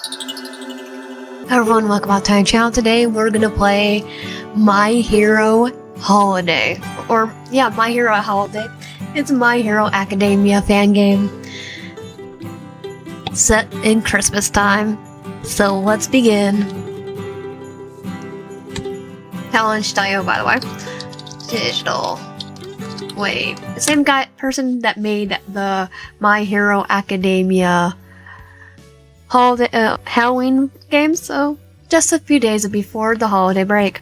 Hi everyone, welcome back to my channel. Today we're gonna play My Hero Holiday. My Hero Holiday. It's a My Hero Academia fan game set in Christmas time. So let's begin. Challenge.io, by the way. Digital Wave. The same person that made the My Hero Academia Halloween games, so just a few days before the holiday break.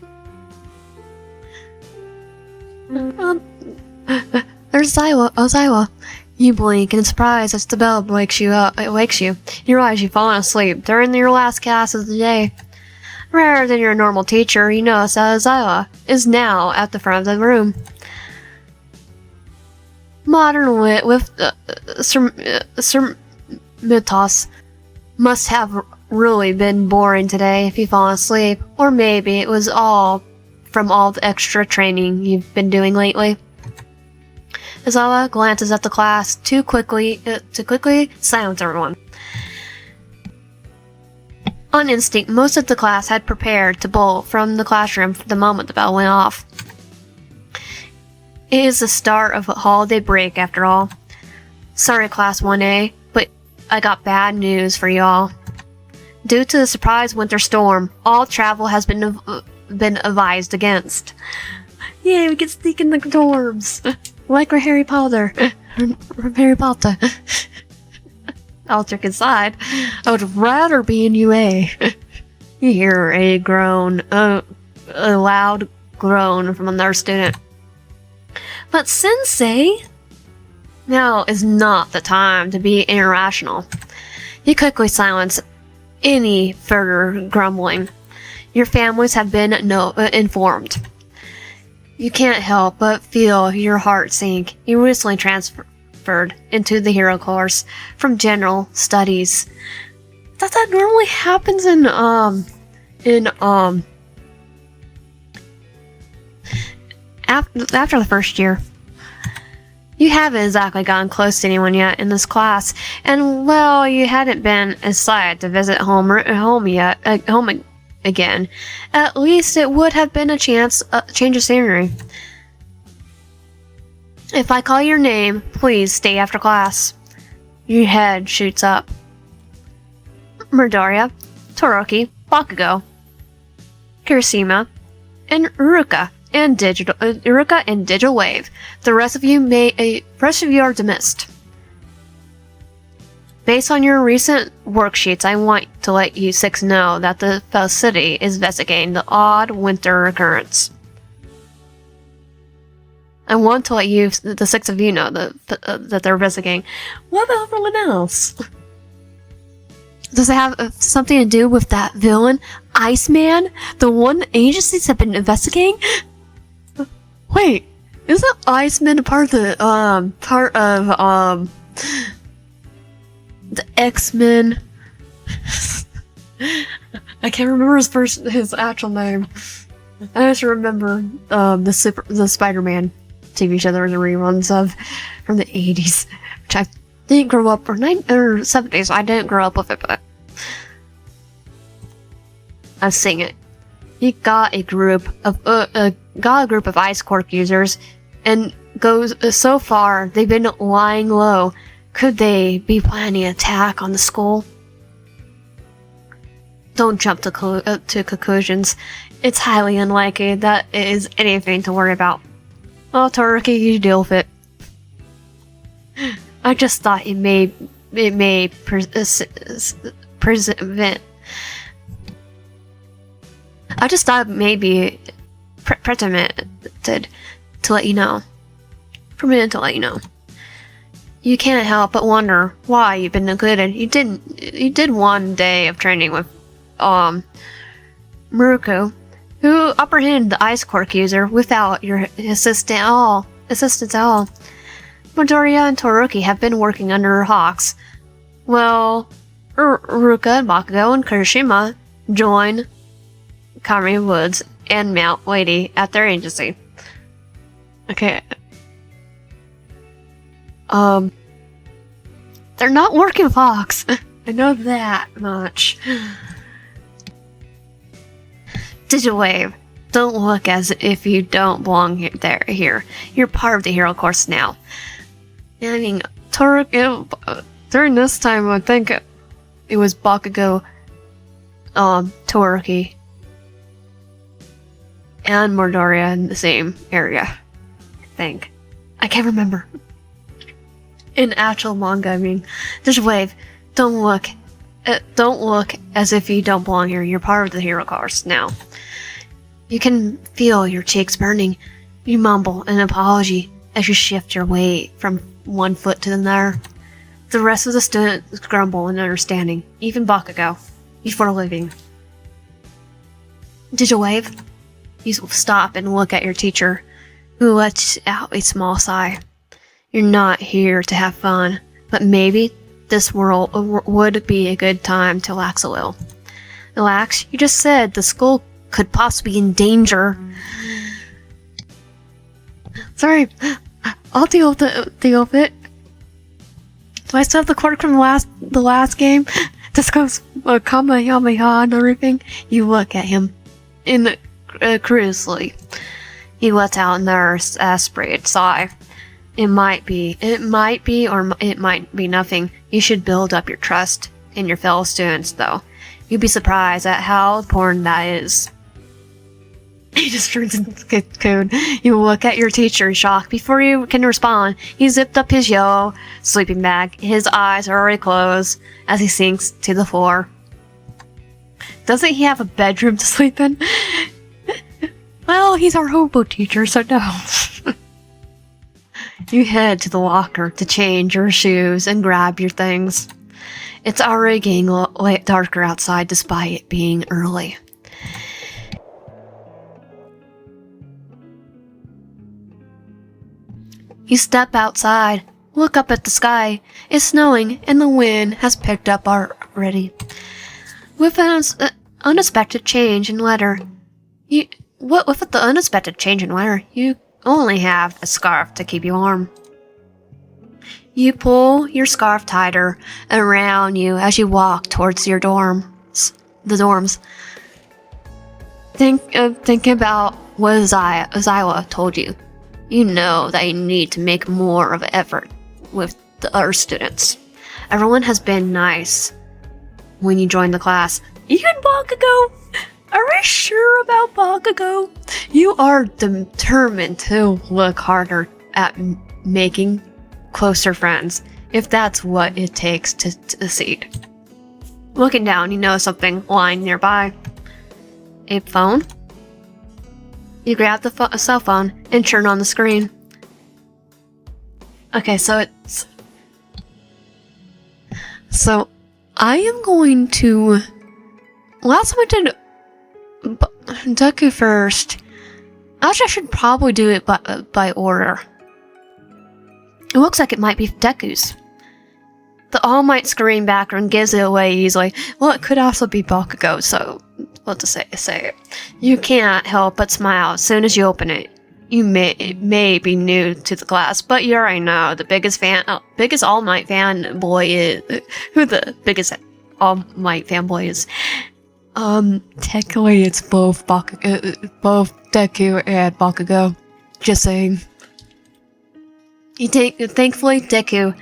There's Zywa. Oh, Zywa. You blink in surprise as the bell wakes you up. It wakes you. You realize you've fallen asleep during your last class of the day. Rather than your normal teacher, you notice that Zywa is now at the front of the room. Modern wit with Sir Mythos must have really been boring today if you've fallen asleep, or maybe it was all from all the extra training you've been doing lately. Izawa glances at the class to quickly silence everyone. On instinct, most of the class had prepared to bolt from the classroom the moment the bell went off. It is the start of a holiday break after all. Sorry, Class 1A, but I got bad news for y'all. Due to the surprise winter storm, all travel has been advised against. Yay, we can sneak in the dorms! Like we're Harry Potter. Harry Potter. I'll check inside. I would rather be in UA. You hear a loud groan from another student. But Sensei, now is not the time to be irrational. You quickly silence any further grumbling. Your families have been informed. You can't help but feel your heart sink. You recently transferred into the hero course from general studies. That normally happens after the first year. You haven't exactly gotten close to anyone yet in this class, and well, you hadn't been excited to visit home again. At least it would have been a change of scenery. If I call your name, please stay after class. Your head shoots up. Midoriya, Todoroki, Bakugo, Kirishima, and Iruka and Digital Wave. The rest of you are dismissed. Based on your recent worksheets, I want to let you six know that the city is investigating the odd winter occurrence. I want to let you, the six of you, know that they're investigating. What about everyone else? Does it have something to do with that villain, Iceman? The one agencies have been investigating? Wait, isn't Iceman a part of the X-Men? I can't remember his actual name. I just remember the Spider-Man TV show there was a reruns of from the 80s, which I didn't grow up or 70s. I didn't grow up with it, but I've seen it. You got a group of ice quirk users, and so far they've been lying low. Could they be planning an attack on the school? Don't jump to conclusions. It's highly unlikely that it is anything to worry about. Well, Todoroki, you deal with it. I just thought it may prevent. I just thought it may be pertinent to let you know. Permitted to let you know. You can't help but wonder why you've been included. You did one day of training with Muruku, who apprehended the ice quirk user without your assistance at all. Midoriya and Todoroki have been working under Hawks. Well, Ruka and Bakugo and Kirishima join Kami Woods and Mount Lady at their agency. Okay. They're not working with Hawks. I know that much. Digital Wave. Don't look as if you don't belong here. You're part of the hero course now. I mean, during this time, I think it was Bakugo, Todoroki, and Midoriya in the same area. I think. I can't remember. In actual manga, I mean, Digital Wave. Don't look as if you don't belong here. You're part of the hero course now. You can feel your cheeks burning. You mumble an apology as you shift your weight from one foot to another. The rest of the students grumble in understanding, even Bakugo, before leaving. Digital Wave. You stop and look at your teacher, who lets out a small sigh. You're not here to have fun, but maybe this world would be a good time to relax a little. Relax? You just said the school could possibly be in danger. Sorry, I'll deal with it. Do I still have the quirk from the last game? This goes Kamehameha and everything. You look at him curiously. He lets out another aspirated sigh. It might be, or it might be nothing. You should build up your trust in your fellow students, though. You'd be surprised at how important that is. He just turns into cocoon. You look at your teacher in shock. Before you can respond, he zipped up his yellow sleeping bag. His eyes are already closed as he sinks to the floor. Doesn't he have a bedroom to sleep in? Well, he's our hobo teacher, so no. You head to the locker to change your shoes and grab your things. It's already getting darker outside despite it being early. You step outside, look up at the sky. It's snowing and the wind has picked up already. With an unexpected change in weather, you only have a scarf to keep you warm. You pull your scarf tighter around you as you walk towards your the dorms. Think about what Zyla told you. You know that you need to make more of an effort with the other students. Everyone has been nice when you join the class. Even Bakugo? Are we sure about Bakugo? You are determined to look harder at making closer friends, if that's what it takes to succeed. Looking down, you know something lying nearby. A phone? You grab the cell phone and turn on the screen. Okay, so I am going to... Last time I did Deku first. Actually, I should probably do it by order. It looks like it might be Deku's. The All Might screen background gives it away easily. Well, it could also be Bakugo, so what to say it. You can't help but smile as soon as you open it. You may be new to the class, but you already know the biggest All Might fanboy is. Who the biggest All Might fanboy is. Technically it's both Deku and Bakugo. Just saying. Thankfully, Deku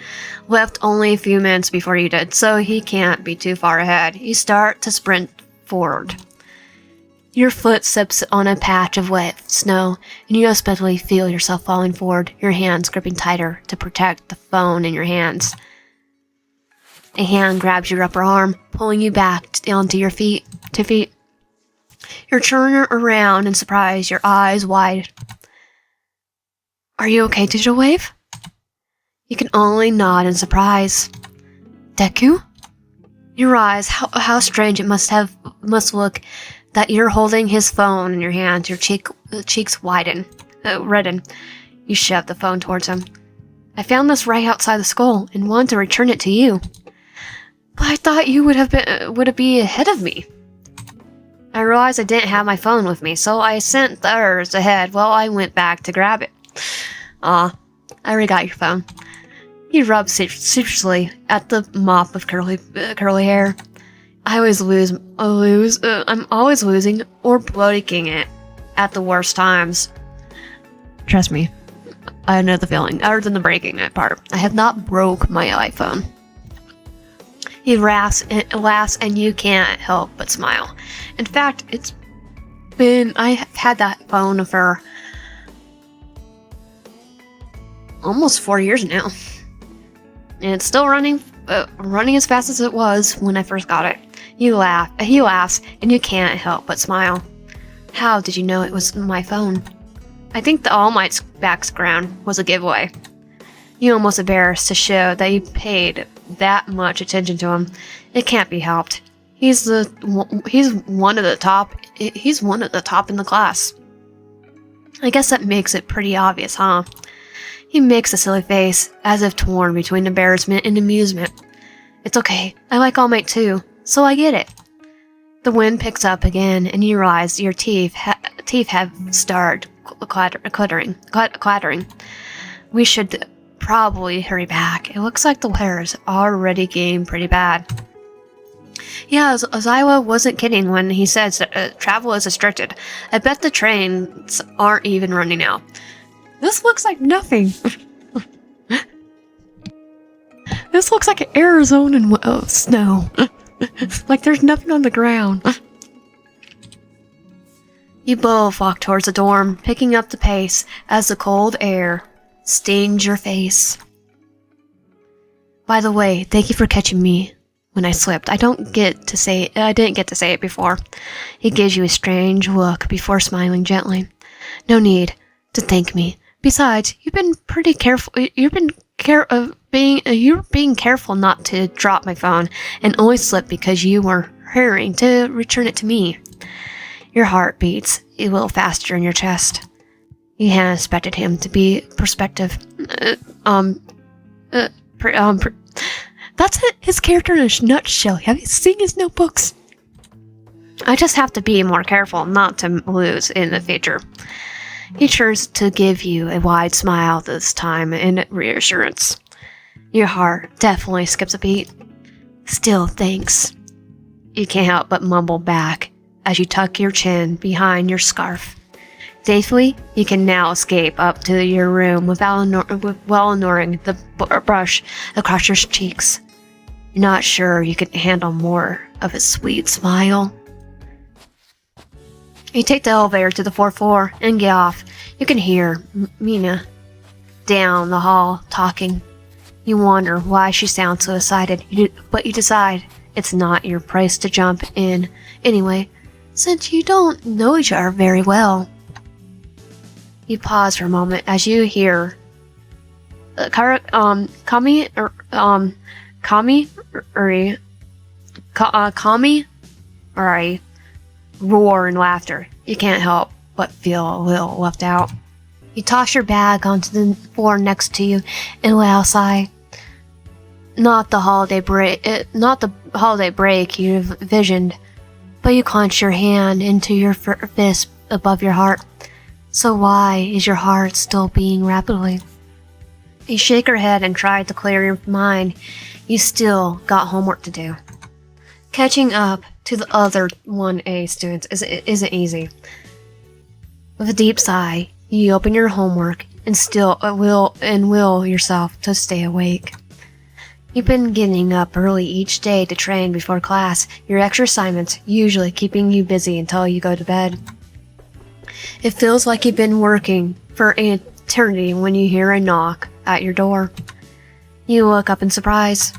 left only a few minutes before you did, so he can't be too far ahead. You start to sprint forward. Your foot slips on a patch of wet snow, and you especially feel yourself falling forward, your hands gripping tighter to protect the phone in your hands. A hand grabs your upper arm, pulling you back onto your feet. You're turning around in surprise, your eyes wide. Are you okay, Digital Wave? You can only nod in surprise. Deku? Your eyes, how strange it must look that you're holding his phone in your hand. Your cheeks redden. You shove the phone towards him. I found this right outside the school and wanted to return it to you. But I thought you would be ahead of me. I realized I didn't have my phone with me, so I sent theirs ahead while I went back to grab it. I already got your phone. He rubbed sheepishly at the mop of curly hair. I'm always losing or breaking it at the worst times. Trust me, I know the feeling, other than the breaking it part. I have not broke my iPhone. He laughs and you can't help but smile. In fact, I have had that phone for almost 4 years now. And it's still running as fast as it was when I first got it. He laughs, and you can't help but smile. How did you know it was my phone? I think the All Might's background was a giveaway. You almost embarrassed to show that you paid that much attention to him. It can't be helped. He's one of the top in the class. I guess that makes it pretty obvious, huh? He makes a silly face, as if torn between embarrassment and amusement. It's okay. I like All Might too, so I get it. The wind picks up again, and you realize your teeth have started clattering. We should probably hurry back. It looks like the weather's already getting pretty bad. Yeah, Ozawa wasn't kidding when he said travel is restricted. I bet the trains aren't even running now. This looks like nothing. This looks like Arizona and snow. Like there's nothing on the ground. You both walk towards the dorm, picking up the pace as the cold air stings your face. By the way, thank you for catching me when I slipped. I didn't get to say it before. He gives you a strange look before smiling gently. No need to thank me. Besides, you've been pretty careful. You're being careful not to drop my phone and only slip because you were hurrying to return it to me. Your heart beats a little faster in your chest. You hadn't expected him to be perspective. That's his character in a nutshell. Have you seen his notebooks? I just have to be more careful not to lose in the future. He turns to give you a wide smile this time in reassurance. Your heart definitely skips a beat. Still, thanks. You can't help but mumble back as you tuck your chin behind your scarf. Safely, you can now escape up to your room without ignoring the brush across your cheeks. You're not sure you can handle more of his sweet smile. You take the elevator to the 4th floor and get off. You can hear Mina down the hall talking. You wonder why she sounds so excited, but you decide it's not your place to jump in anyway, since you don't know each other very well. You pause for a moment as you hear Kami roar in laughter. You can't help but feel a little left out. You toss your bag onto the floor next to you and let out a sigh. Not the holiday break you envisioned, but you clench your hand into your fist above your heart. So why is your heart still beating rapidly? You shake your head and try to clear your mind. You still got homework to do. Catching up to the other 1A students isn't easy. With a deep sigh, you open your homework and will yourself to stay awake. You've been getting up early each day to train before class, your extra assignments usually keeping you busy until you go to bed. It feels like you've been working for an eternity when you hear a knock at your door. You look up in surprise.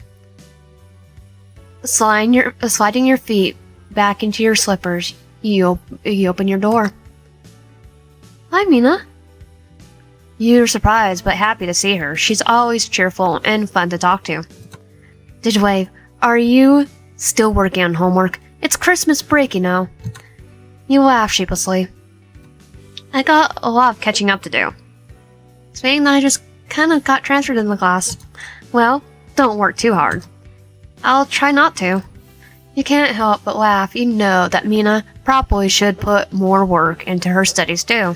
Sliding your feet back into your slippers, you open your door. Hi, Mina. You're surprised but happy to see her. She's always cheerful and fun to talk to. Did you wave? Are you still working on homework? It's Christmas break, you know. You laugh sheepishly. I got a lot of catching up to do. Saying that I just kind of got transferred in the class. Well, don't work too hard. I'll try not to. You can't help but laugh. You know that Mina probably should put more work into her studies too.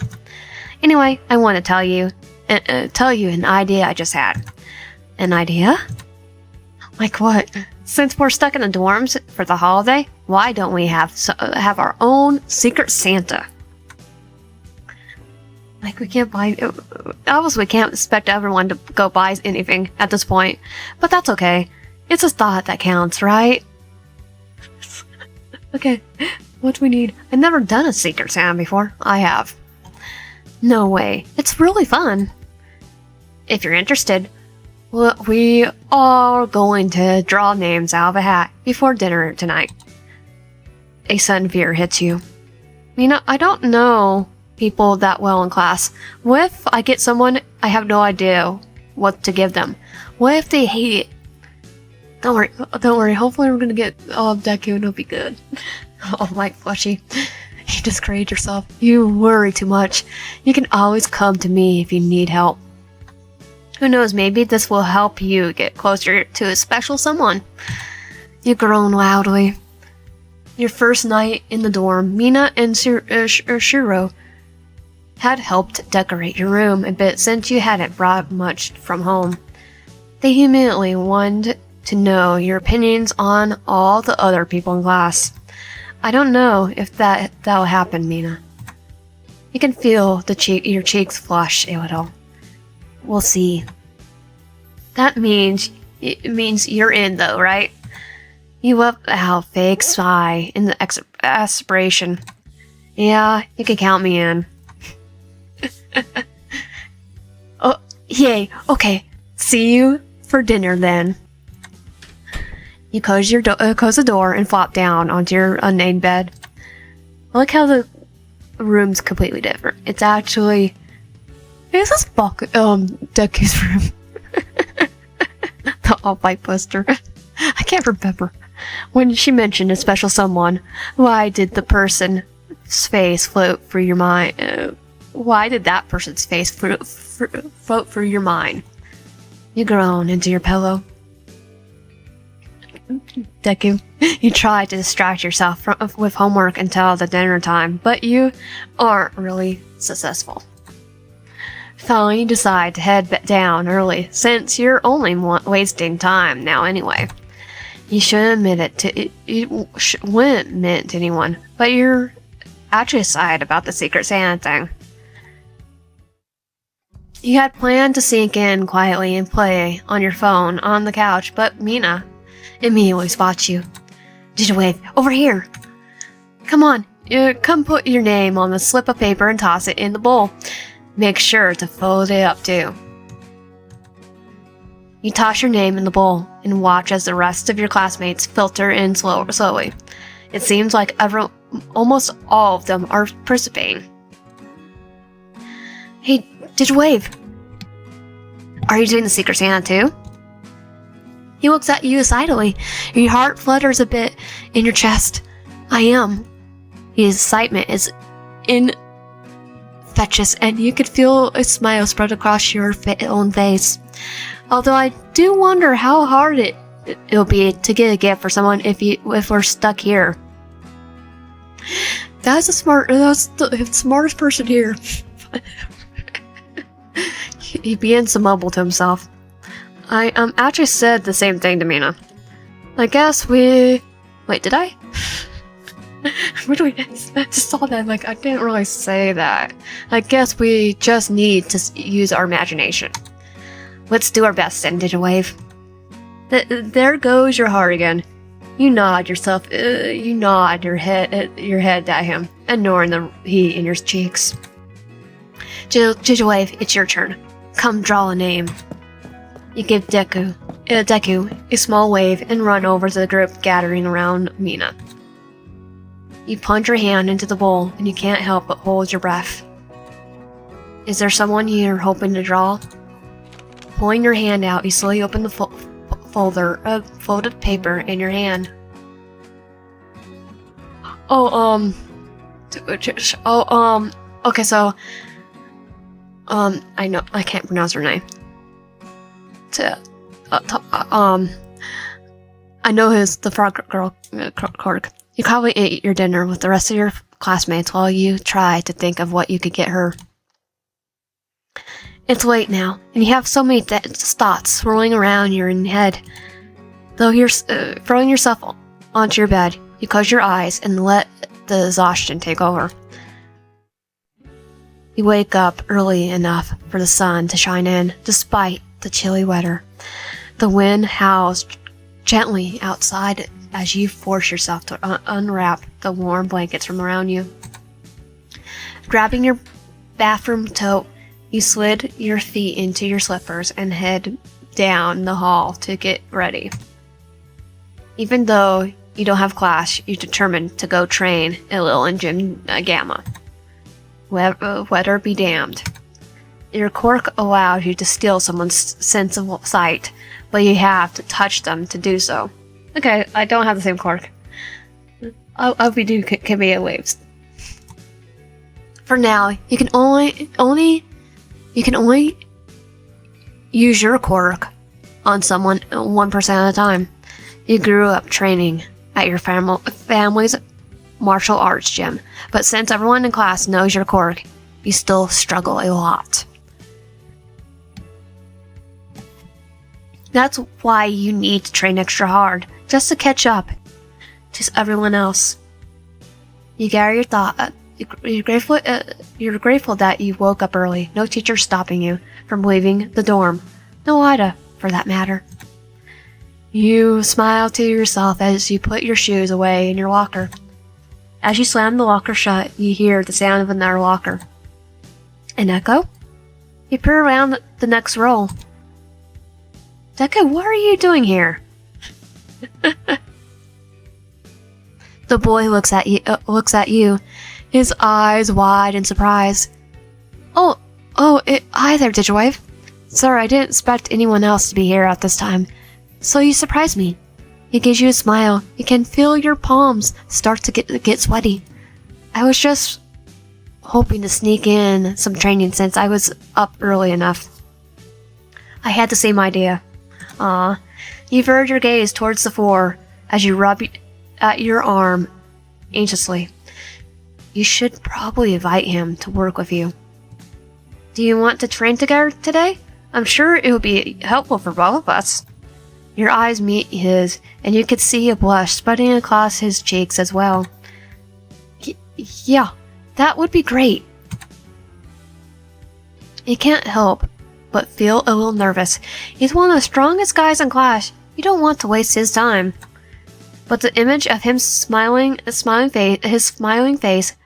Anyway, I want to tell you an idea I just had. An idea? Like what? Since we're stuck in the dorms for the holiday, why don't we have our own secret Santa? Like, we can't buy... Obviously, we can't expect everyone to go buy anything at this point. But that's okay. It's a thought that counts, right? Okay, what do we need? I've never done a secret Santa before. I have. No way. It's really fun. If you're interested, we are going to draw names out of a hat before dinner tonight. A sudden fear hits you. I don't know people that well in class. What if I get someone I have no idea what to give them? What if they hate it? Don't worry. Hopefully we're gonna get Deku and it'll be good. Oh, my fleshy. You discourage yourself. You worry too much. You can always come to me if you need help. Who knows, maybe this will help you get closer to a special someone. You groan loudly. Your first night in the dorm, Mina and Shiro had helped decorate your room a bit since you hadn't brought much from home. They immediately wanted to know your opinions on all the other people in class. I don't know if that'll happen, Mina. You can feel your cheeks flush a little. We'll see. It means you're in, though, right? You let out a fake sigh in the aspiration. Yeah, you can count me in. Oh, yay. Okay, see you for dinner then. You close the door and flop down onto your unnamed bed. I like how the room's completely different. It's actually... Is this Deku's room? The all-white poster. I can't remember. When she mentioned a special someone, why did the person's face float through your mind? Why did that person's face float through your mind? You groan into your pillow. Deku, you try to distract yourself with homework until the dinner time, but you aren't really successful. Finally, you decide to head down early, since you're only wasting time now anyway. You shouldn't wouldn't admit it to anyone, but you're actually excited about the Secret Santa thing. You had planned to sneak in quietly and play on your phone on the couch, but Mina immediately spots you. Digitwave, over here! Come on, come put your name on the slip of paper and toss it in the bowl. Make sure to fold it up too. You toss your name in the bowl and watch as the rest of your classmates filter in slowly. It seems like almost all of them are participating. Hey, Digitwave! Are you doing the Secret Santa too? He looks at you excitedly. Your heart flutters a bit in your chest. I am. His excitement is infectious, and you could feel a smile spread across your own face. Although I do wonder how hard it'll be to get a gift for someone if we're stuck here. That's the smartest person here. He begins to mumble to himself. I actually said the same thing to Mina. I guess we... Wait, did I? I just saw that, like, I didn't really say that. I guess we just need to use our imagination. Let's do our best then, Digitwave. There goes your heart again. You nod your head at him, ignoring the heat in your cheeks. Digitwave, it's your turn. Come draw a name. You give Deku a small wave and run over to the group gathering around Mina. You plunge your hand into the bowl and you can't help but hold your breath. Is there someone you're hoping to draw? Pulling your hand out, you slowly open the folder of folded paper in your hand. Okay, so, I know, I can't pronounce her name. I know the frog girl, Clark. You probably ate your dinner with the rest of your classmates while you try to think of what you could get her. It's late now, and you have so many thoughts swirling around your head. Though you're throwing yourself onto your bed, you close your eyes and let the exhaustion take over. You wake up early enough for the sun to shine in, despite the chilly weather. The wind howls gently outside as you force yourself to unwrap the warm blankets from around you. Grabbing your bathroom tote, you slid your feet into your slippers and head down the hall to get ready. Even though you don't have class, you're determined to go train a little in Gym Gamma. Weather be damned. Your quirk allows you to steal someone's sense of sight, but you have to touch them to do so. Okay, I don't have the same quirk. I'll be doing Kamea waves. For now, you can only use your quirk on someone 1% at a time. You grew up training at your family's martial arts gym, but since everyone in class knows your quirk, you still struggle a lot. That's why you need to train extra hard, just to catch up to everyone else. You gather your thought. You're grateful that you woke up early. No teacher stopping you from leaving the dorm. No Ida, for that matter. You smile to yourself as you put your shoes away in your locker. As you slam the locker shut, you hear the sound of another locker. An echo? You peer around the next row. Deku, what are you doing here? The boy looks at you, his eyes wide in surprise. Hi there, Digiwife. Sorry, I didn't expect anyone else to be here at this time. So you surprised me. He gives you a smile. You can feel your palms start to get sweaty. I was just hoping to sneak in some training since I was up early enough. I had the same idea. You avert your gaze towards the floor as you rub at your arm anxiously. You should probably invite him to work with you. Do you want to train together today? I'm sure it would be helpful for both of us. Your eyes meet his, and you could see a blush spreading across his cheeks as well. Yeah, that would be great. You can't help but feel a little nervous. He's one of the strongest guys in class. You don't want to waste his time. But the image of him his smiling face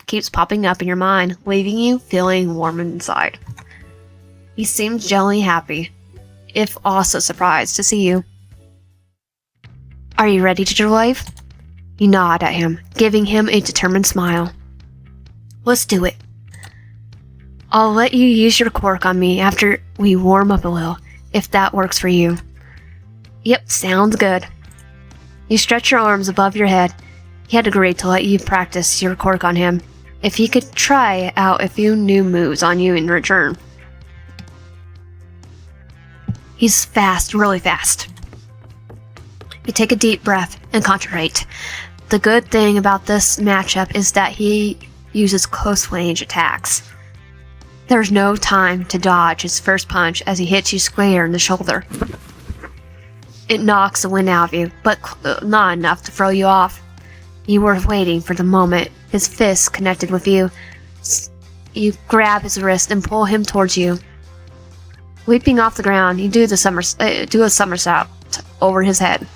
keeps popping up in your mind, leaving you feeling warm inside. He seems genuinely happy, if also surprised to see you. Are you ready to drive? You nod at him, giving him a determined smile. Let's do it. I'll let you use your quirk on me after we warm up a little, if that works for you. Yep, sounds good. You stretch your arms above your head. He had agreed to let you practice your quirk on him, if he could try out a few new moves on you in return. He's fast, really fast. You take a deep breath and concentrate. The good thing about this matchup is that he uses close range attacks. There's no time to dodge his first punch as he hits you square in the shoulder. It knocks the wind out of you, but not enough to throw you off. You were waiting for the moment his fist connected with you. You grab his wrist and pull him towards you. Leaping off the ground, you do a somersault over his head.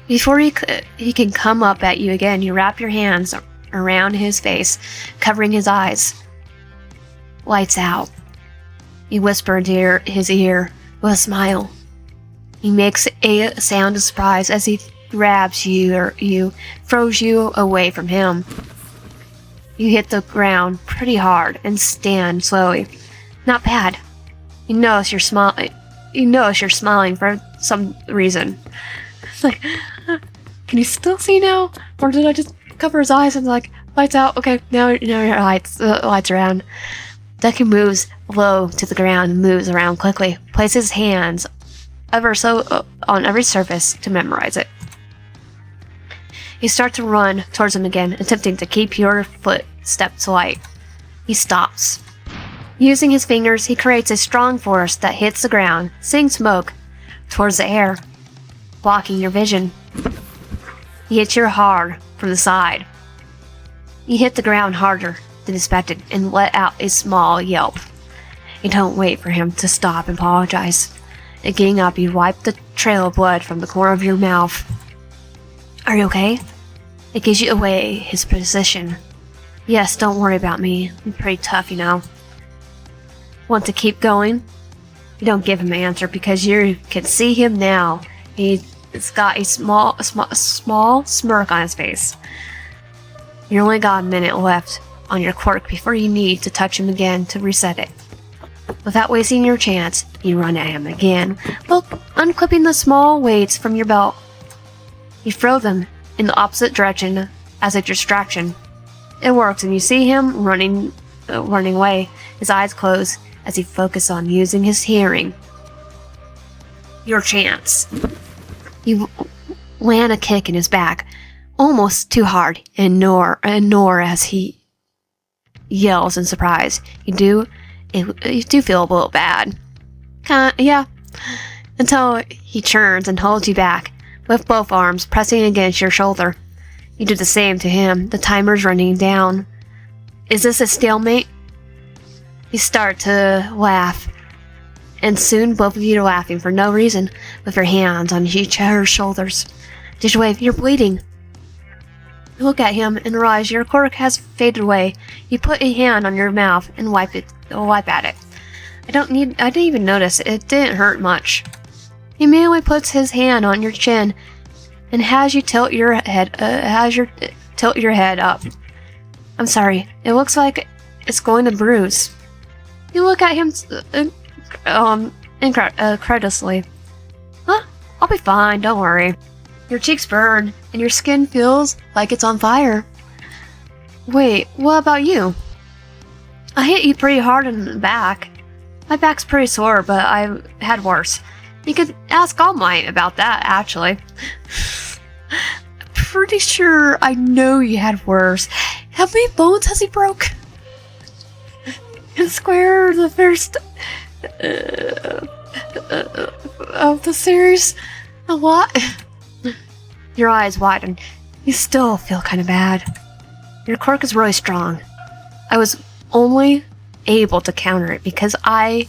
Before he can come up at you again, you wrap your hands around his face, covering his eyes. Lights out. You whisper into his ear with a smile. He makes a sound of surprise as he grabs you or throws you away from him. You hit the ground pretty hard and stand slowly. Not bad. You notice you're smiling for some reason. It's like, can you still see now? Or did I just cover his eyes and like, lights out? Okay, now your lights around. Deku moves low to the ground and moves around quickly. Places hands ever so on every surface to memorize it. You start to run towards him again, attempting to keep your footsteps light. He stops. Using his fingers, he creates a strong force that hits the ground, sending smoke towards the air, blocking your vision. He hits you hard from the side. You hit the ground harder than expected and let out a small yelp. You don't wait for him to stop and apologize. And getting up, you wipe the trail of blood from the corner of your mouth. Are you okay? It gives you away his position. Yes, don't worry about me. I'm pretty tough, you know. Want to keep going? You don't give him an answer because you can see him now. He's got a small smirk on his face. You only got a minute left on your quirk before you need to touch him again to reset it. Without wasting your chance, you run at him again, while unclipping the small weights from your belt. You throw them in the opposite direction as a distraction. It works, and you see him running away, his eyes closed as he focuses on using his hearing. Your chance. You land a kick in his back, almost too hard, and ignore as he yells in surprise. You do feel a little bad. Yeah. Until he turns and holds you back, with both arms pressing against your shoulder. You do the same to him. The timer's running down. Is this a stalemate? You start to laugh, and soon both of you are laughing for no reason, with your hands on each other's shoulders. Just wave, you're bleeding. You look at him and realize your quirk has faded away. You put a hand on your mouth and wipe at it. I didn't even notice. It didn't hurt much. He immediately puts his hand on your chin and has you tilt your head up. I'm sorry. It looks like it's going to bruise. You look at him incredulously. Huh? I'll be fine, don't worry. Your cheeks burn, and your skin feels like it's on fire. Wait, what about you? I hit you pretty hard in the back. My back's pretty sore, but I had worse. You could ask All Might about that, actually. I'm pretty sure I know you had worse. How many bones has he broke? In Square, the first of the series, a lot. Your eyes widen. You still feel kind of bad. Your quirk is really strong. I was only able to counter it because I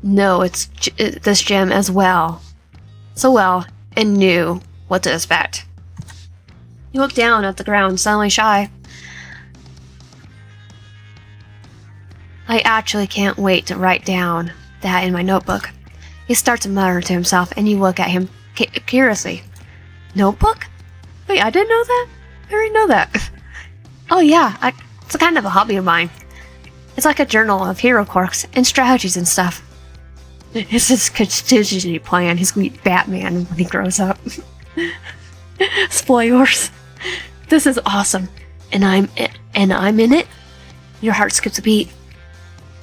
know it's this gym as well, so well, and knew what to expect. You look down at the ground, suddenly shy. I actually can't wait to write down that in my notebook. He starts to mutter to himself, and you look at him curiously. Notebook? Wait, I didn't know that? I already know that. Oh yeah, it's a kind of a hobby of mine. It's like a journal of hero quirks and strategies and stuff. It's his contingency plan. He's gonna be Batman when he grows up. Spoilers. This is awesome, and I'm in it. Your heart skips a beat.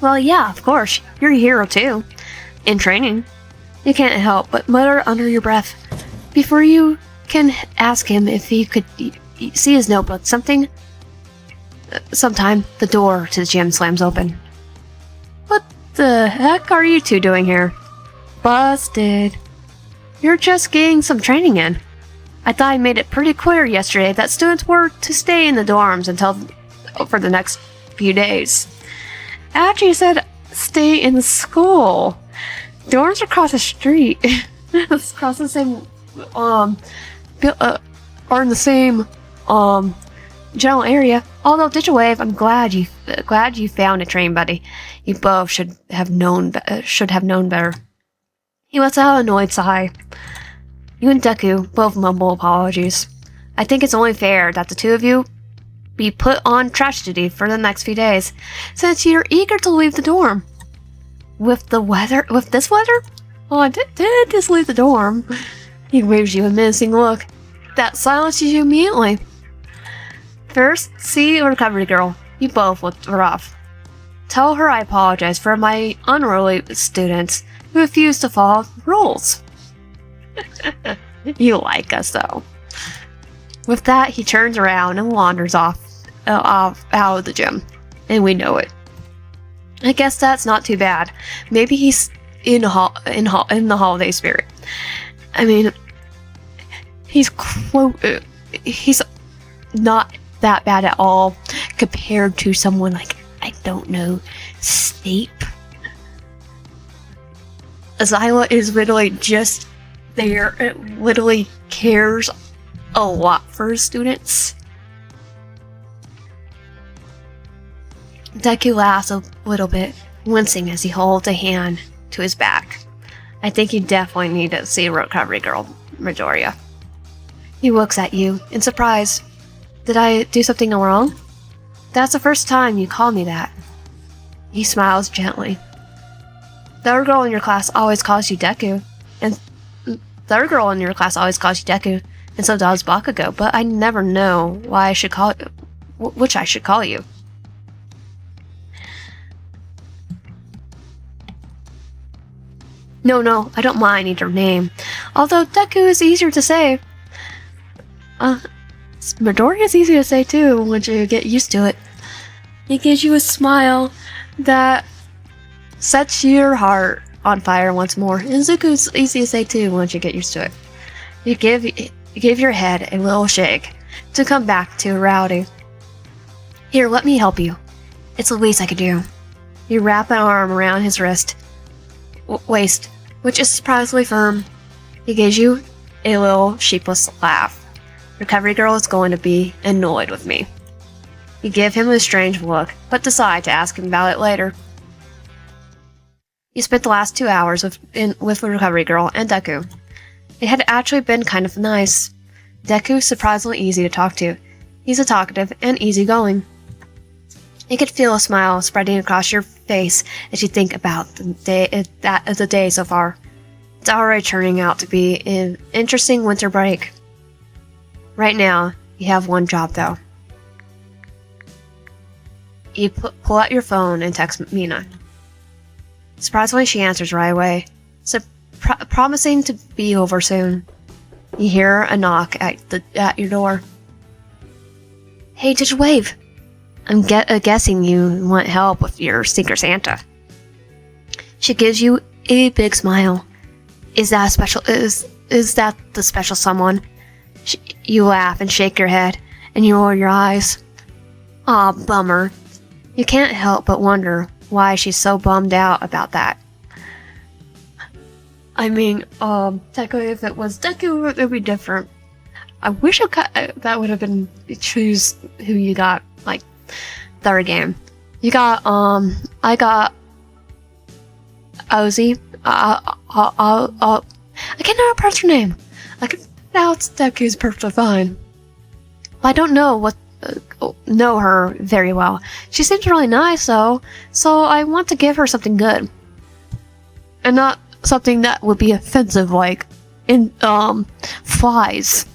Well, yeah, of course. You're a hero too. In training, you can't help but mutter under your breath before you can ask him if he could see his notebook. Sometime the door to the gym slams open. What the heck are you two doing here? Busted. You're just getting some training in. I thought I made it pretty clear yesterday that students were to stay in the dorms for the next few days. Actually, you said stay in the school. Dorms are across the street. It's across the same, are in the same, general area. Although Digital Wave, I'm glad you found a train buddy. You both should have known better. He lets out an annoyed sigh. You and Deku both mumble apologies. I think it's only fair that the two of you be put on trash duty for the next few days, since you're eager to leave the dorm. With this weather? Well, I did just leave the dorm. He waves you a menacing look that silences you immediately. First, see a recovery girl. You both looked rough. Tell her I apologize for my unruly students who refuse to follow rules. You like us, though. With that, he turns around and wanders off out of the gym, and we know it. I guess that's not too bad. Maybe he's in the holiday spirit. I mean, he's not that bad at all compared to someone like, I don't know, Snape. Zyla is literally just there. It literally cares a lot for his students. Deku laughs a little bit, wincing as he holds a hand to his back. I think you definitely need to see Recovery Girl, Midoriya. He looks at you in surprise. Did I do something wrong? That's the first time you call me that. He smiles gently. The other girl in your class always calls you Deku, and so does Bakugo, but I never know why I should call which I should call you. No, I don't mind either name. Although Deku is easier to say. Midoriya is easy to say too, once you get used to it. It gives you a smile that sets your heart on fire once more. Izuku's easy to say too, once you get used to it. You give your head a little shake to come back to reality. Here, let me help you. It's the least I could do. You wrap an arm around his waist, which is surprisingly firm. He gives you a little sheepless laugh. Recovery Girl is going to be annoyed with me. You give him a strange look, but decide to ask him about it later. You spent the last 2 hours with Recovery Girl and Deku. It had actually been kind of nice. Deku's surprisingly easy to talk to. He's a talkative and easygoing. You could feel a smile spreading across your face as you think about the day so far. It's already turning out to be an interesting winter break. Right now, you have one job though. You pull out your phone and text Mina. Surprisingly, she answers right away, promising to be over soon. You hear a knock at your door. Hey, did you wave? I'm guessing you want help with your Secret Santa. She gives you a big smile. Is that the special someone? You laugh and shake your head, and you roll your eyes. Aw, bummer. You can't help but wonder why she's so bummed out about that. I mean, technically if it was Deku, it would be different. I wish that would have been choose who you got, like, third game. You got, I got Ozzy. I can't know her pronounce her name. I can pronounce Deku's perfectly fine. I don't know know her very well. She seems really nice though, so I want to give her something good. And not something that would be offensive, like flies.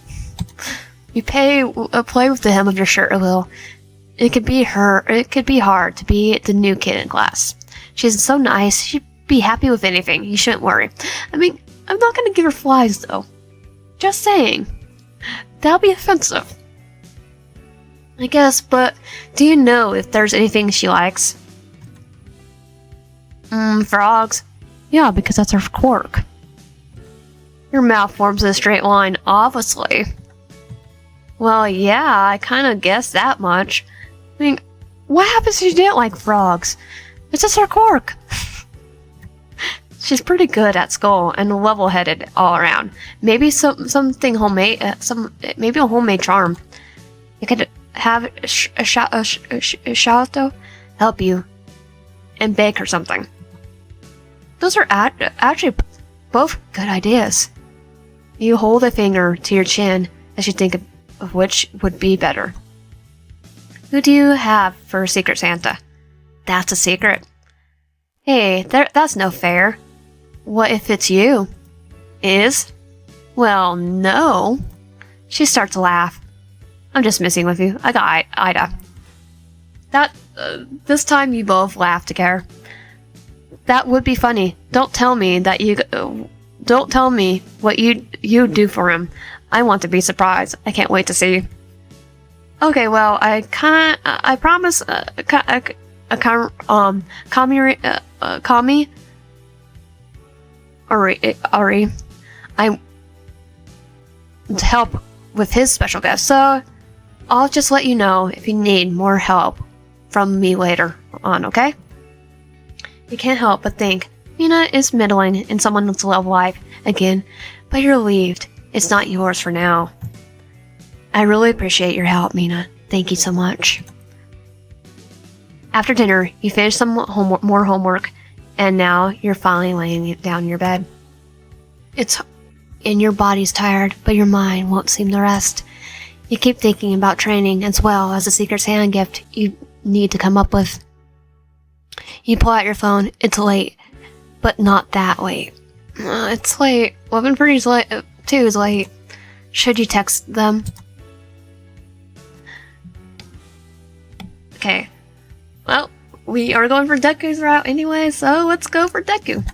You play with the hem of your shirt a little. It could be hard to be the new kid in class. She's so nice, she'd be happy with anything. You shouldn't worry. I mean, I'm not gonna give her flies though. Just saying. That'll be offensive. I guess, but do you know if there's anything she likes? Frogs. Yeah, because that's her quirk. Your mouth forms a straight line, obviously. Well, yeah, I kind of guessed that much. I mean, what happens if she didn't like frogs? It's just her quirk. She's pretty good at school and level-headed all around. Maybe something homemade, maybe a homemade charm. You could have a Shato help you and bake her something. Those are actually both good ideas. You hold a finger to your chin as you think of which would be better. Who do you have for Secret Santa? That's a secret. Hey, that's no fair. What if it's you? Is? Well, no. She starts to laugh. I'm just messing with you. I got Ida. This time you both laugh together. That would be funny. Don't tell me what you do for him. I want to be surprised. I can't wait to see. Okay, well, I promise, Kami, Ari, I to help with his special guest, so I'll just let you know if you need more help from me later on, okay? You can't help but think Mina is meddling in someone's love life again, but you're relieved it's not yours for now. I really appreciate your help, Mina. Thank you so much. After dinner, you finish some more homework, and now you're finally laying down in your bed. Your body's tired, but your mind won't seem to rest. You keep thinking about training as well as the Seeker's Hand gift you need to come up with. You pull out your phone. It's late, but not that late. It's late. 11:30 is late. 2 is late. Should you text them? Okay. Well, we are going for Deku's route anyway, so let's go for Deku.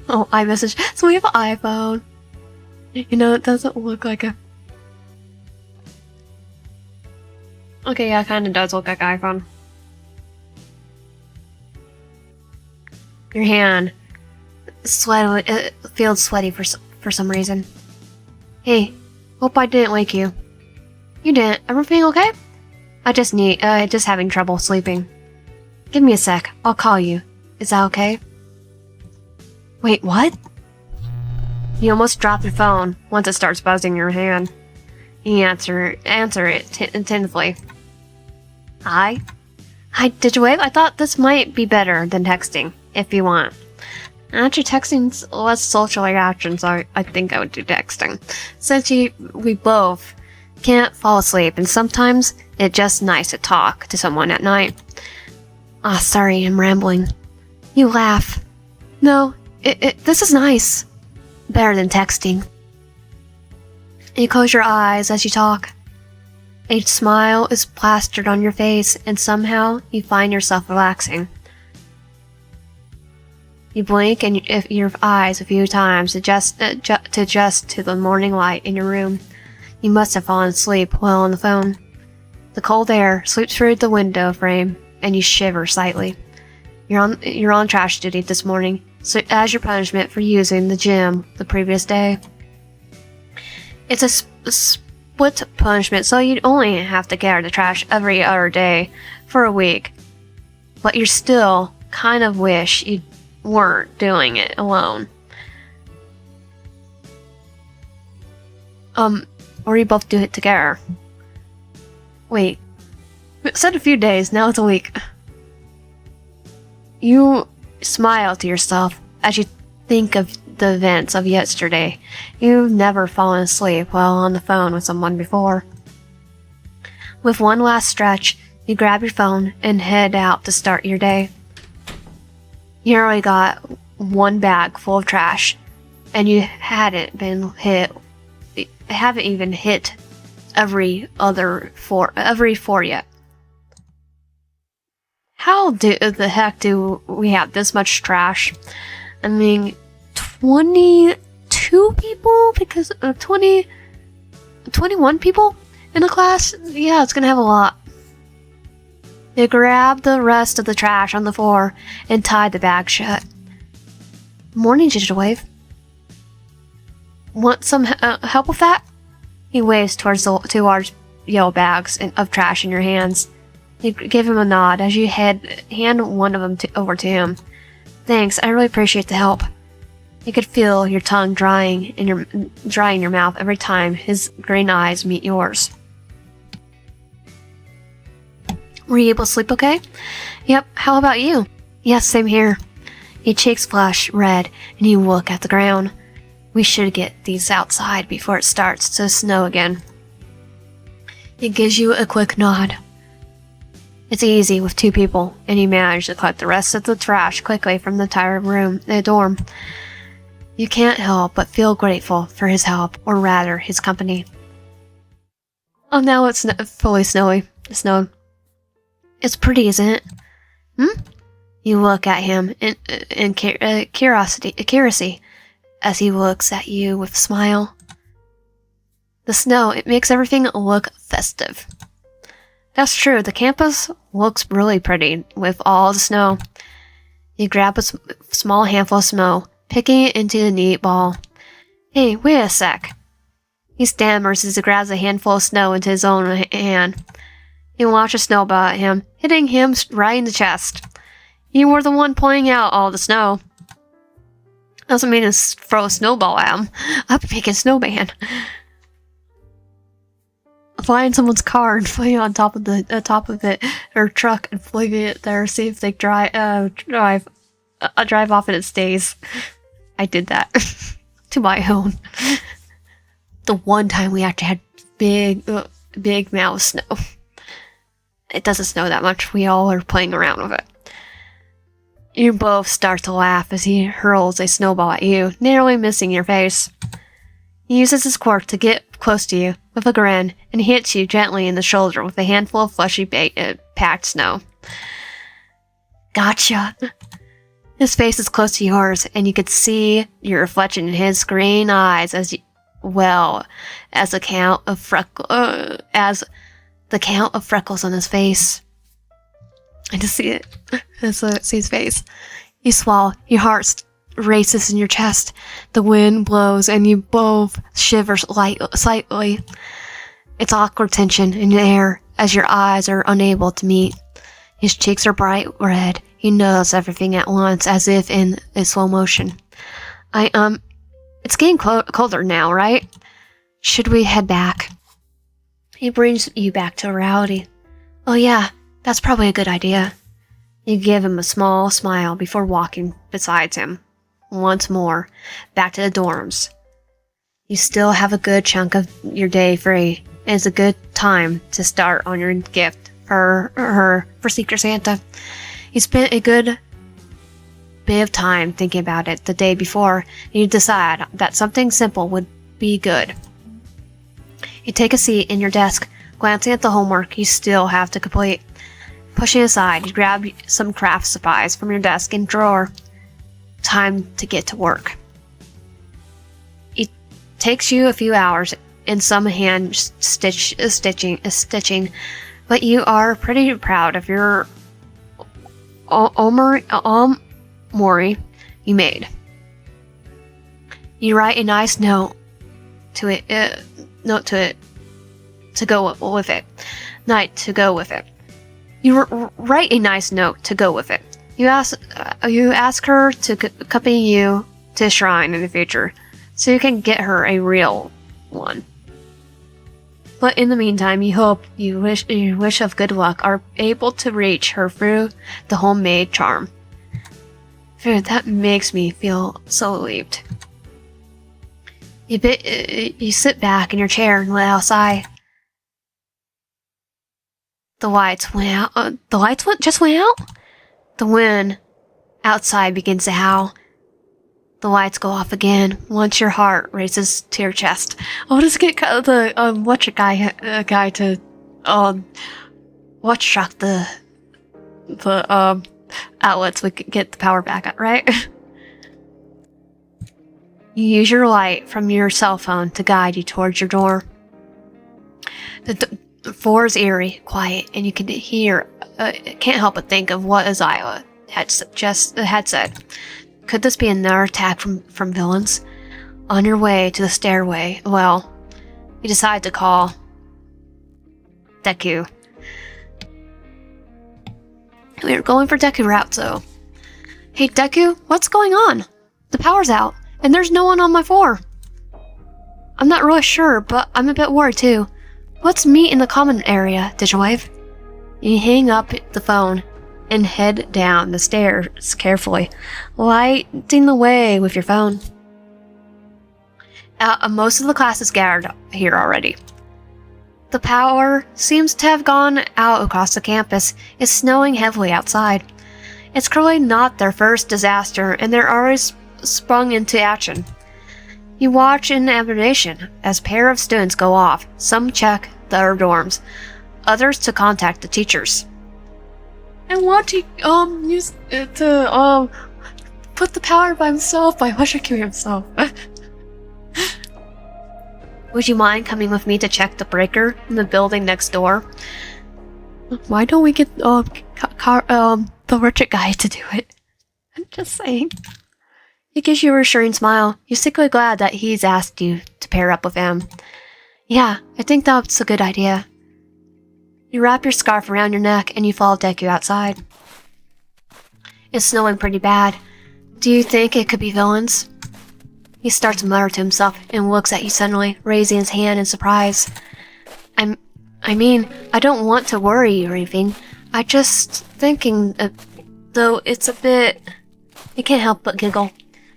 Oh, iMessage. So we have an iPhone. You know, it doesn't look like a... Okay, yeah, it kind of does look like an iPhone. Your hand it feels sweaty for some reason. Hey, hope I didn't wake you. You didn't. Everything okay? I just having trouble sleeping. Give me a sec. I'll call you. Is that okay? Wait, what? You almost drop your phone once it starts buzzing in your hand. You answer it attentively. Hi? Hi, did you wave? I thought this might be better than texting, if you want. Actually, texting's less social reaction, so I think I would do texting. Since we both can't fall asleep, and sometimes it's just nice to talk to someone at night. Sorry, I'm rambling. You laugh. No, this is nice. Better than texting. You close your eyes as you talk. A smile is plastered on your face, and somehow you find yourself relaxing. You blink your eyes a few times to adjust to the morning light in your room. You must have fallen asleep while on the phone. The cold air sweeps through the window frame, and you shiver slightly. You're on trash duty this morning, so as your punishment for using the gym the previous day. It's a split punishment, so you'd only have to get out of the trash every other day for a week. But you still kind of wish you weren't doing it alone. Or you both do it together. Wait. It said a few days, now it's a week. You smile to yourself as you think of the events of yesterday. You've never fallen asleep while on the phone with someone before. With one last stretch, you grab your phone and head out to start your day. You already got one bag full of trash, and you haven't even hit every four yet. How the heck do we have this much trash? I mean, 22 people? Because 21 people in a class? Yeah, it's gonna have a lot. You grab the rest of the trash on the floor and tie the bag shut. Morning, Digital Wave. Want some help with that? He waves towards the 2 large yellow bags of trash in your hands. You give him a nod as you hand one of them over to him. Thanks, I really appreciate the help. You could feel your tongue drying in your mouth every time his green eyes meet yours. Were you able to sleep okay? Yep, how about you? Yes, same here. Your cheeks flush red and you look at the ground. We should get these outside before it starts to snow again. It gives you a quick nod. It's easy with 2 people, and you manage to collect the rest of the trash quickly from the tired dorm. You can't help but feel grateful for his help, or rather, his company. Oh, now it's fully snowed. It's pretty, isn't it? You look at him in curiosity as he looks at you with a smile. The snow, it makes everything look festive. That's true. The campus looks really pretty with all the snow. You grab a small handful of snow, picking it into a neat ball. Hey, wait a sec. He stammers as he grabs a handful of snow into his own hand. You watch a snowball at him, hitting him right in the chest. You were the one pointing out all the snow. Doesn't mean to throw a snowball at him. I'm making a snowman. Flying someone's car and flying on top of it, or truck, and fling it there, see if they drive off and it stays. I did that to my own. The one time we actually had big amount of snow. It doesn't snow that much. We all are playing around with it. You both start to laugh as he hurls a snowball at you, narrowly missing your face. He uses his quirk to get close to you with a grin and hits you gently in the shoulder with a handful of fleshy packed snow. Gotcha. His face is close to yours, and you could see your reflection in his green eyes well as the count of freckles on his face. I just see it. I see his face. You swallow. Your heart races in your chest. The wind blows, and you both shiver slightly. It's awkward tension in the air as your eyes are unable to meet. His cheeks are bright red. He knows everything at once, as if in a slow motion. It's getting colder now, right? Should we head back? He brings you back to reality. Oh yeah, that's probably a good idea. You give him a small smile before walking beside him. Once more, back to the dorms. You still have a good chunk of your day free. It's a good time to start on your gift for Secret Santa. You spent a good bit of time thinking about it the day before, and you decide that something simple would be good. You take a seat in your desk, glancing at the homework you still have to complete. Pushing aside, you grab some craft supplies from your desk and drawer. Time to get to work. It takes you a few hours and some hand stitching, but you are pretty proud of your omori you made. You write a nice note to it to go with it. You write a nice note to go with it. You ask her to accompany you to a shrine in the future, so you can get her a real one. But in the meantime, you hope you wish of good luck are able to reach her through the homemade charm. Dude, that makes me feel so relieved. You sit back in your chair and let out a sigh. The lights went out. Just went out? The wind outside begins to howl. The lights go off again once your heart races to your chest. I'll just get the electric guy to shock the outlets. We could get the power back up, right? You use your light from your cell phone to guide you towards your door. The floor is eerie, quiet, and you can hear. Can't help but think of what Isaiah had said. Could this be another attack from villains? On your way to the stairway, well, you decide to call Deku. We're going for Deku route, so. Hey Deku, what's going on? The power's out, and there's no one on my floor. I'm not really sure, but I'm a bit worried too. Let's meet in the common area, Digitwave. You hang up the phone and head down the stairs carefully, lighting the way with your phone. Most of the class is gathered here already. The power seems to have gone out across the campus. It's snowing heavily outside. It's clearly not their first disaster, and they're already sprung into action. You watch in admiration as a pair of students go off. Some check their dorms, others to contact the teachers. I want to use it to put the power by himself by electrocuting himself. Would you mind coming with me to check the breaker in the building next door? Why don't we get the Richard guy to do it? I'm just saying. He gives you a reassuring smile. You're secretly glad that he's asked you to pair up with him. Yeah, I think that's a good idea. You wrap your scarf around your neck and you follow Deku outside. It's snowing pretty bad. Do you think it could be villains? He starts to mutter to himself and looks at you suddenly, raising his hand in surprise. I mean, I don't want to worry you or anything. I just thinking, though it's a bit... You can't help but giggle.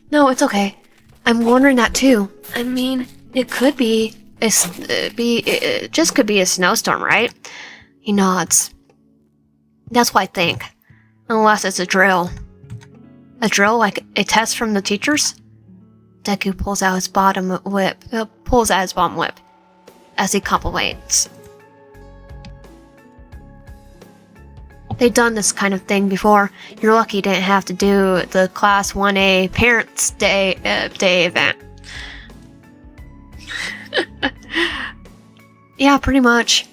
No, it's okay. I'm wondering that too. I mean, it could be... It just could be a snowstorm, right? He nods. That's what I think. Unless it's a drill. A drill like a test from the teachers? Deku pulls out his bottom lip as he compliments. They've done this kind of thing before. You're lucky you didn't have to do the Class 1A Parents' Day event. Yeah, pretty much.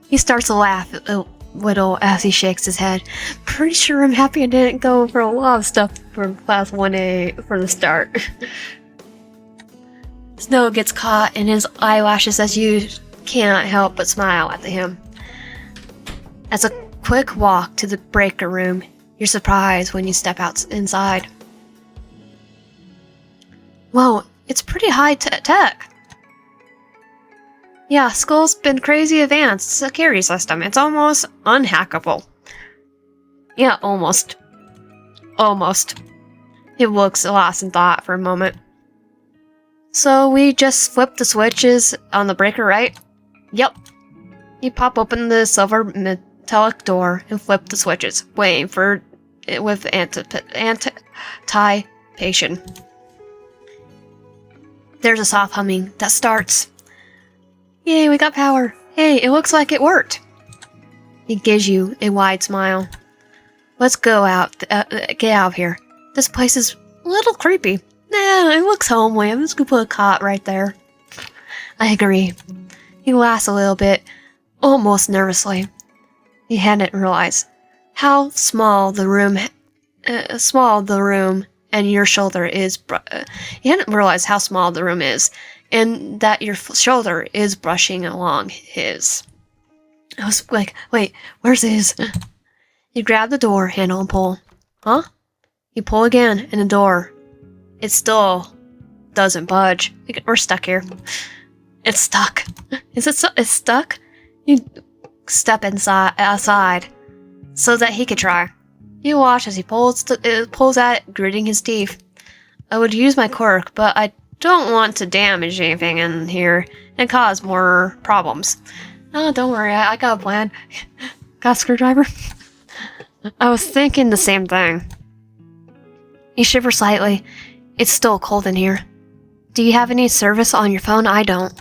He starts to laugh a little as he shakes his head. Pretty sure I'm happy I didn't go for a lot of stuff for Class 1A for the start. Snow gets caught in his eyelashes as you cannot help but smile at him. As a quick walk to the breaker room, you're surprised when you step inside. Whoa, it's pretty high tech. Yeah, Skull's been crazy advanced security system. It's almost unhackable. Yeah, almost. Almost. He looks lost in thought for a moment. So we just flip the switches on the breaker, right? Yep. You pop open the silver metallic door and flip the switches, waiting for it with anticipation. There's a soft humming that starts. Yay, we got power. Hey, it looks like it worked. He gives you a wide smile. Let's go out, get out of here. This place is a little creepy. Nah, it looks homely. I'm just gonna put a cot right there. I agree. He laughs a little bit, almost nervously. He hadn't realized how small the room and your shoulder is. He hadn't realized how small the room is, and that your shoulder is brushing along his. I was like, wait, where's his? You grab the door handle and pull. Huh? You pull again, and the door. It still doesn't budge. We're stuck here. It's stuck. It's stuck? You step outside so that he could try. You watch as he pulls at it, gritting his teeth. I would use my quirk, but I don't want to damage anything in here and cause more problems. Oh, don't worry, I got a plan. Got a screwdriver? I was thinking the same thing. You shiver slightly. It's still cold in here. Do you have any service on your phone? I don't.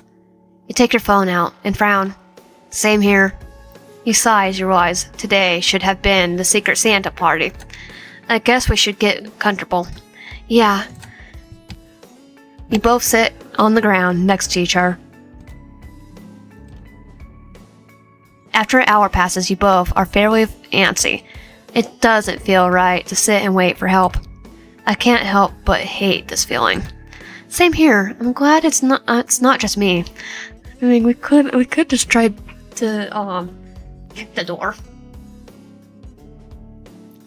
You take your phone out and frown. Same here. You sigh as you realize today should have been the Secret Santa party. I guess we should get comfortable. Yeah. You both sit on the ground next to each other. After an hour passes, you both are fairly antsy. It doesn't feel right to sit and wait for help. I can't help but hate this feeling. Same here. I'm glad it's not just me. I mean, we could just try to kick the door.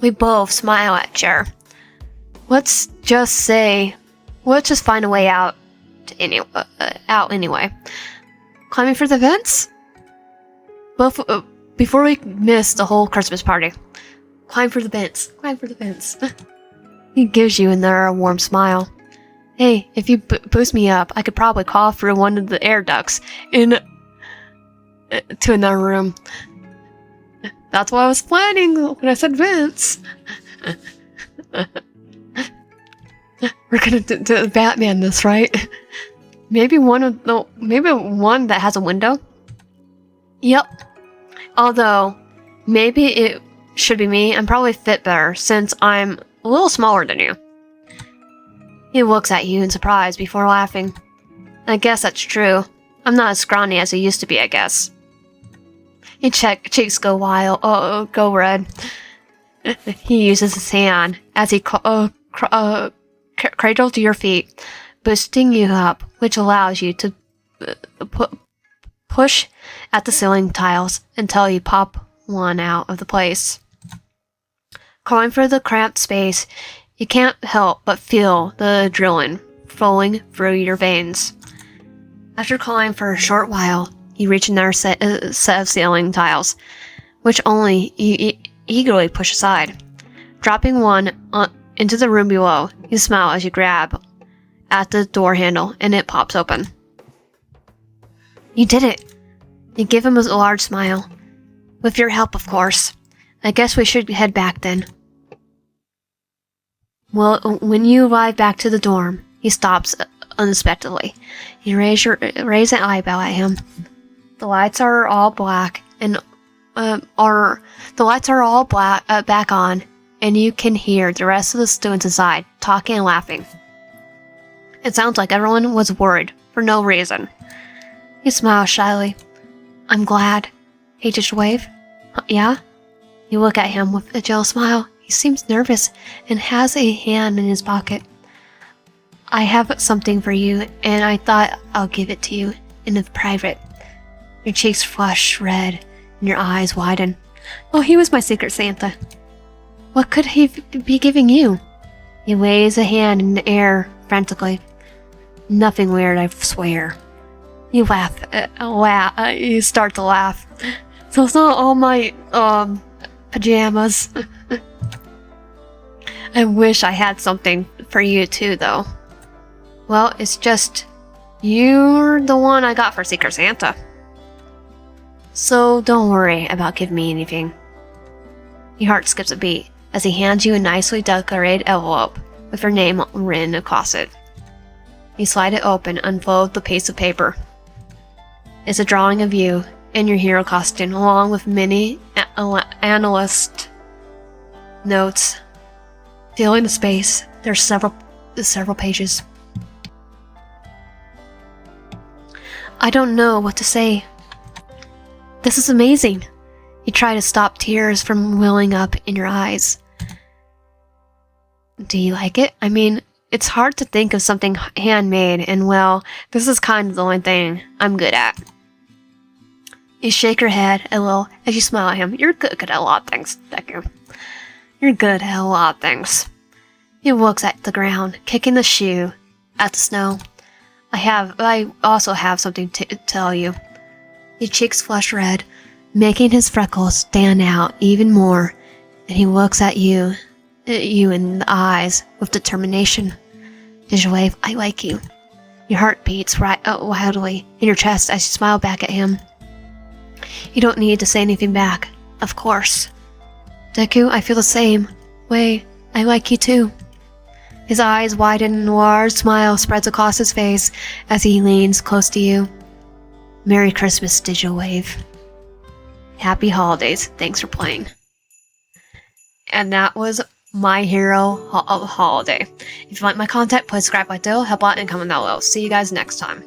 We both smile at Cher. Let's just find a way out anyway. Climbing for the vents? Before we miss the whole Christmas party. Climb for the vents. Climb for the vents. He gives you another warm smile. Hey, if you boost me up, I could probably crawl through one of the air ducts to another room. That's what I was planning when I said vents. We're gonna do Batman this, right? Maybe one that has a window? Yep. Although, maybe it should be me. I'm probably fit better since I'm a little smaller than you. He looks at you in surprise before laughing. I guess that's true. I'm not as scrawny as I used to be, I guess. Your cheeks go wild. Go red. He uses his hand as he cradles to your feet, boosting you up, which allows you to push at the ceiling tiles until you pop one out of the place. Calling for the cramped space, you can't help but feel the adrenaline flowing through your veins. After calling for a short while, you reach another set of ceiling tiles, which only you eagerly push aside. Dropping one into the room below, you smile as you grab at the door handle and it pops open. You did it! You give him a large smile. With your help, of course. I guess we should head back then. Well, when you arrive back to the dorm, he stops unexpectedly. You raise an eyebrow at him. The lights are all black and back on, and you can hear the rest of the students inside talking and laughing. It sounds like everyone was worried for no reason. He smiles shyly. I'm glad. Hey, just wave. Yeah? You look at him with a jealous smile. He seems nervous and has a hand in his pocket. I have something for you, and I thought I'll give it to you in private. Your cheeks flush red, and your eyes widen. Oh, he was my secret Santa. What could he be giving you? He waves a hand in the air frantically. Nothing weird, I swear. You laugh. You start to laugh. So it's not all my, pajamas. I wish I had something for you too, though. Well, it's just, you're the one I got for Secret Santa. So don't worry about giving me anything. Your heart skips a beat as he hands you a nicely decorated envelope with your name written across it. You slide it open, unfold the piece of paper. It's a drawing of you in your hero costume, along with many analyst notes. Filling the space, there's several pages. I don't know what to say. This is amazing. You try to stop tears from welling up in your eyes. Do you like it? I mean, it's hard to think of something handmade, and well, this is kind of the only thing I'm good at. You shake your head a little as you smile at him. You're good at a lot of things, Deku. You're good at a lot of things. He looks at the ground, kicking the shoe at the snow. I also have something to tell you. His cheeks flush red, making his freckles stand out even more, and he looks at you in the eyes with determination. Did you wave? I like you. Your heart beats wildly in your chest as you smile back at him. You don't need to say anything back, of course. Deku, I feel the same way. I like you too. His eyes widen and a large smile spreads across his face as he leans close to you. Merry Christmas, Digital Wave. Happy holidays. Thanks for playing. And that was My Hero Holiday. If you like my content, please subscribe, like, help out, and comment down below. See you guys next time.